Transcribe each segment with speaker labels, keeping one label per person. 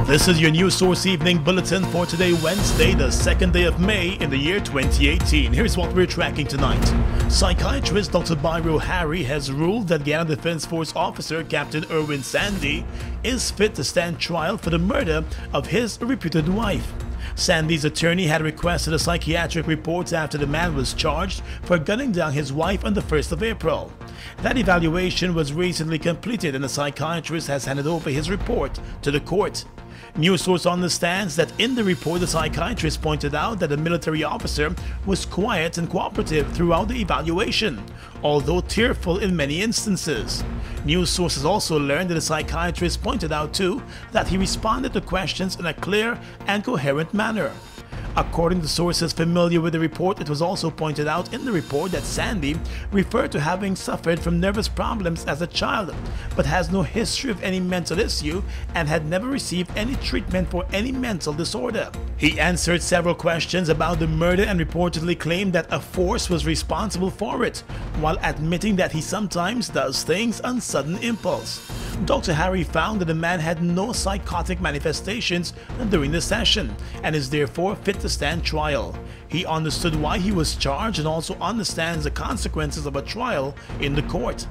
Speaker 1: This is your News Source Evening Bulletin for today, Wednesday, the 2nd day of May in the year 2018. Here's what we're tracking tonight. Psychiatrist Dr. Byro Harry has ruled that Guyana Defense Force officer Captain Erwin Sandy is fit to stand trial for the murder of his reputed wife. Sandy's attorney had requested a psychiatric report after the man was charged for gunning down his wife on the 1st of April. That evaluation was recently completed and the psychiatrist has handed over his report to the court. News Source understands that in the report, the psychiatrist pointed out that the military officer was quiet and cooperative throughout the evaluation, although tearful in many instances. News sources also learned that the psychiatrist pointed out too that he responded to questions in a clear and coherent manner. According to sources familiar with the report, it was also pointed out in the report that Sandy referred to having suffered from nervous problems as a child, but has no history of any mental issue and had never received any treatment for any mental disorder. He answered several questions about the murder and reportedly claimed that a force was responsible for it, while admitting that he sometimes does things on sudden impulse. Dr. Harry found that the man had no psychotic manifestations during the session and is therefore fit to stand trial. He understood why he was charged and also understands the consequences of a trial in the court.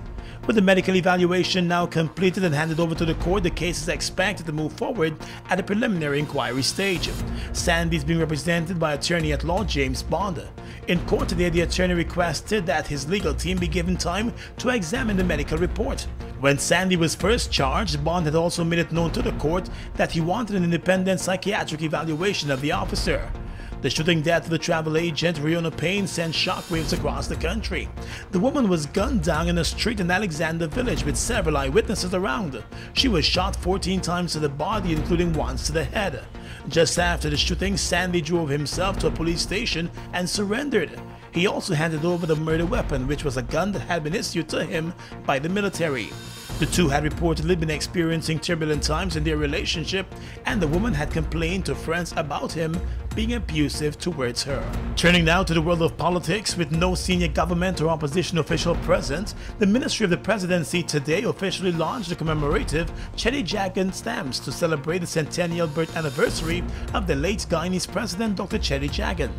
Speaker 1: With the medical evaluation now completed and handed over to the court, the case is expected to move forward at the preliminary inquiry stage. Sandy is being represented by attorney-at-law James Bond. In court today, the attorney requested that his legal team be given time to examine the medical report. When Sandy was first charged, Bond had also made it known to the court that he wanted an independent psychiatric evaluation of the officer. The shooting death of the travel agent Riona Payne sent shockwaves across the country. The woman was gunned down in a street in Alexander Village with several eyewitnesses around. She was shot 14 times to the body, including once to the head. Just after the shooting, Sandy drove himself to a police station and surrendered. He also handed over the murder weapon, which was a gun that had been issued to him by the military. The two had reportedly been experiencing turbulent times in their relationship, and the woman had complained to friends about him being abusive towards her. Turning now to the world of politics, with no senior government or opposition official present, the Ministry of the Presidency today officially launched the commemorative Cheddi Jagan stamps to celebrate the centennial birth anniversary of the late Guyanese President Dr. Cheddi Jagan.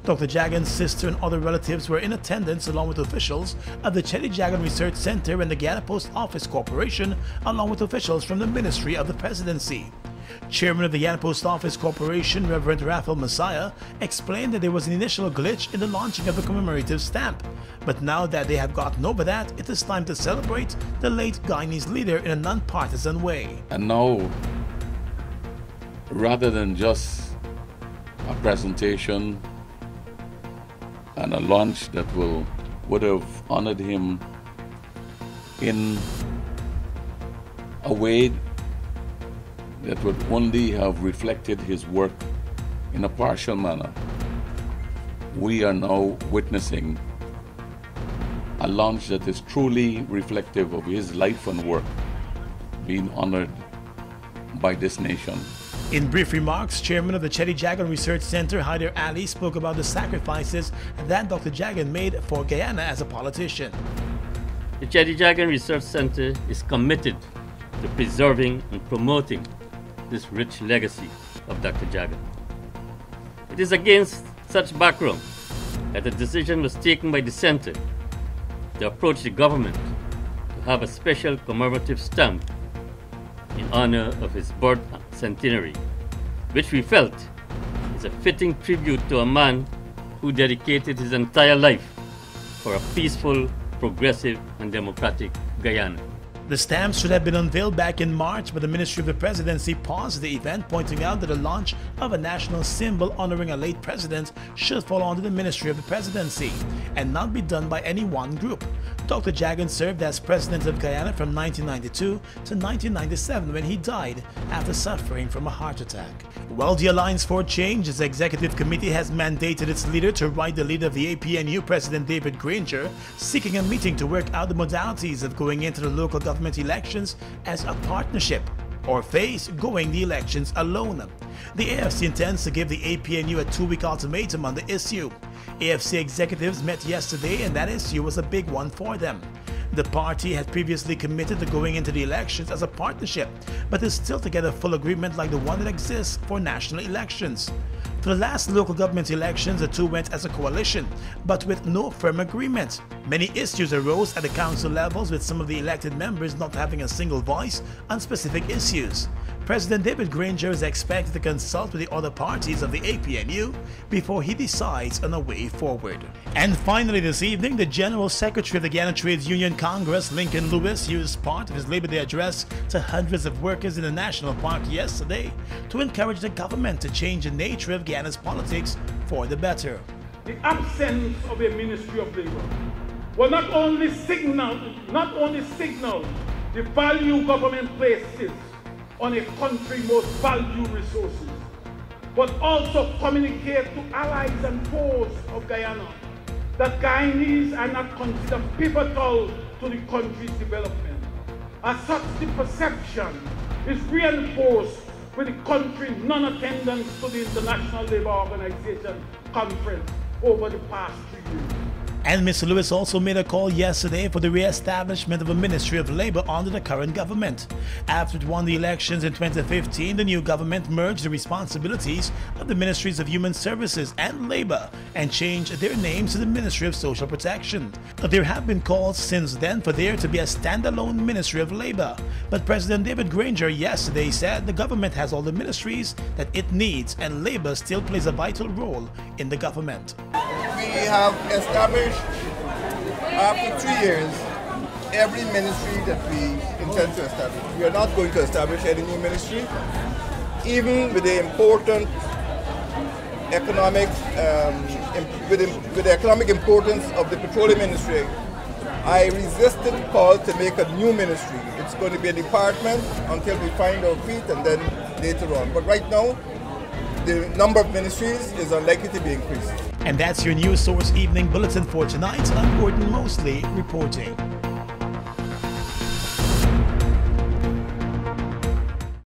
Speaker 1: Dr. Jagan's sister and other relatives were in attendance along with officials of the Cheddi Jagan Research Center and the Guyana Post Office Corporation, along with officials from the Ministry of the Presidency. Chairman of the Guyana Post Office Corporation, Reverend Raphael Messiah, explained that there was an initial glitch in the launching of the commemorative stamp, but now that they have gotten over that, it is time to celebrate the late Guyanese leader in a non-partisan way.
Speaker 2: And now, rather than just a presentation and a launch that would have honored him in a way that would only have reflected his work in a partial manner, we are now witnessing a launch that is truly reflective of his life and work being honored by this nation.
Speaker 1: In brief remarks, Chairman of the Cheddi Jagan Research Center, Haider Ali, spoke about the sacrifices that Dr. Jagan made for Guyana as a politician.
Speaker 3: The Cheddi Jagan Research Center is committed to preserving and promoting this rich legacy of Dr. Jagan. It is against such background that a decision was taken by the center to approach the government to have a special commemorative stamp in honor of his birth centenary, which we felt is a fitting tribute to a man who dedicated his entire life for a peaceful, progressive, and democratic Guyana.
Speaker 1: The stamps should have been unveiled back in March, but the Ministry of the Presidency paused the event, pointing out that the launch of a national symbol honoring a late president should fall under the Ministry of the Presidency and not be done by any one group. Dr. Jagan served as President of Guyana from 1992 to 1997 when he died after suffering from a heart attack. While the Alliance for Change, its executive committee has mandated its leader to write the leader of the APNU, President David Granger, seeking a meeting to work out the modalities of going into the local government elections as a partnership or face going the elections alone. The AFC intends to give the APNU a 2-week ultimatum on the issue. AFC executives met yesterday and that issue was a big one for them. The party had previously committed to going into the elections as a partnership, but is still to get a full agreement like the one that exists for national elections. For the last local government elections, the two went as a coalition, but with no firm agreement. Many issues arose at the council levels, with some of the elected members not having a single voice on specific issues. President David Granger is expected to consult with the other parties of the APNU before he decides on a way forward. And finally this evening, the General Secretary of the Guyana Trades Union Congress, Lincoln Lewis, used part of his Labor Day address to hundreds of workers in the National Park yesterday to encourage the government to change the nature of Guyana's politics for the better.
Speaker 4: The absence of a Ministry of Labor will not only signal the value government places on a country's most valued resources, but also communicate to allies and foes of Guyana that Guyanese are not considered pivotal to the country's development. As such, the perception is reinforced with the country's non-attendance to the International Labour Organization conference over the past 3 years.
Speaker 1: And Mr. Lewis also made a call yesterday for the re-establishment of a Ministry of Labor under the current government. After it won the elections in 2015, the new government merged the responsibilities of the Ministries of Human Services and Labor and changed their names to the Ministry of Social Protection. There have been calls since then for there to be a standalone Ministry of Labor, but President David Granger yesterday said the government has all the ministries that it needs and Labor still plays a vital role in the government.
Speaker 5: We have established, after 3 years, every ministry that we intend to establish. We are not going to establish any new ministry, even with the important economic, with the economic importance of the petroleum industry. I resisted the call to make a new ministry. It's going to be a department until we find our feet and then later on. But right now, the number of ministries is unlikely to be increased.
Speaker 1: And that's your News Source Evening Bulletin for tonight. I'm Gordon Mosley reporting.